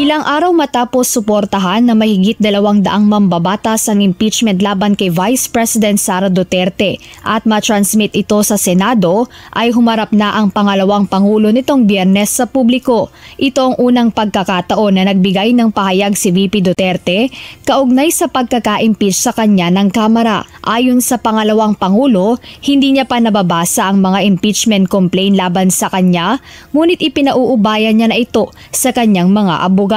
Ilang araw matapos suportahan na mahigit 200 mambabatas ang impeachment laban kay Vice President Sara Duterte at matransmit ito sa Senado, ay humarap na ang pangalawang pangulo nitong Biyernes sa publiko. Ito ang unang pagkakataon na nagbigay ng pahayag si VP Duterte kaugnay sa pagkaka-impeach sa kanya ng Kamara. Ayon sa pangalawang pangulo, hindi niya pa nababasa ang mga impeachment complaint laban sa kanya, ngunit ipinauubayan niya na ito sa kanyang mga abogado.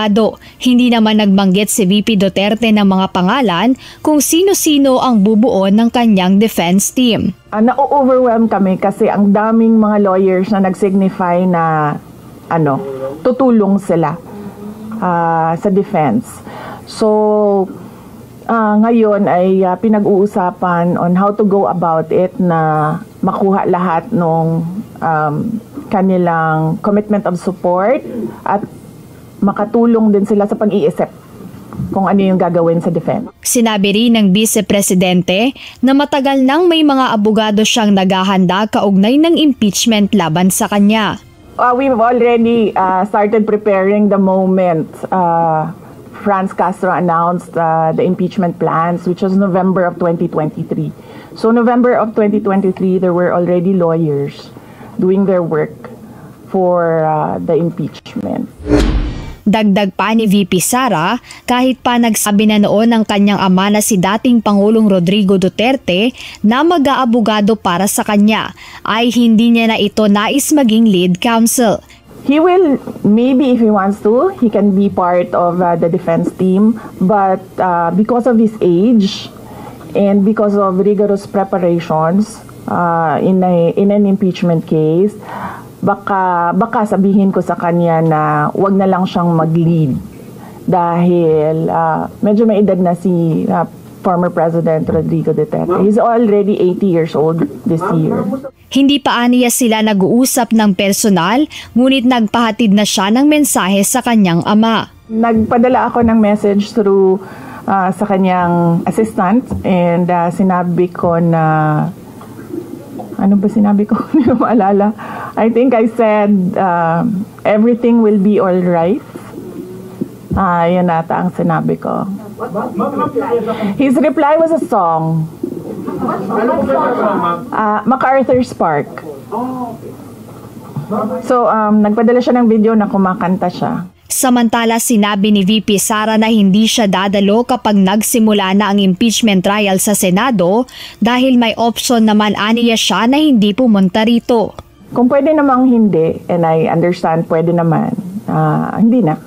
Hindi naman nagbanggit si VP Duterte ng mga pangalan kung sino-sino ang bubuo ng kanyang defense team. Na-overwhelm kami kasi ang daming mga lawyers na nag-signify na tutulong sila sa defense. So ngayon ay pinag-uusapan on how to go about it na makuha lahat ng kanilang commitment of support at makatulong din sila sa pag-iisip kung ano yung gagawin sa defense. Sinabi rin ng Vice Presidente na matagal nang may mga abogado siyang naghahanda kaugnay ng impeachment laban sa kanya. We've already started preparing the moment Franz Castro announced the impeachment plans, which was November of 2023. So November of 2023, there were already lawyers doing their work for the impeachment. Dagdag pa ni VP Sara, kahit pa nagsabi na noon ng kanyang ama na si dating Pangulong Rodrigo Duterte na mag-aabogado para sa kanya, ay hindi niya na ito nais maging lead counsel. He will, maybe if he wants to, he can be part of the defense team, but because of his age and because of rigorous preparations in an impeachment case, baka sabihin ko sa kanya na wag na lang siyang mag-lead dahil medyo may edad na si former President Rodrigo Duterte. He's already 80 years old this year. Hindi pa aniya sila nag-uusap ng personal, ngunit nagpahatid na siya ng mensahe sa kanyang ama. Nagpadala ako ng message through sa kanyang assistant and sinabi ko na ano ba sinabi ko? Hindi ko maalala. I think I said, everything will be all right. Yun ata ang sinabi ko. His reply was a song. MacArthur's Park. So, nagpadala siya ng video na kumakanta siya. Samantala, sinabi ni VP Sara na hindi siya dadalo kapag nagsimula na ang impeachment trial sa Senado dahil may option naman aniya siya na hindi pumunta rito. Kung pwede namang hindi, and I understand pwede naman, hindi na.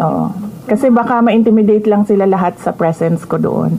Oo. Kasi baka ma-intimidate lang sila lahat sa presence ko doon.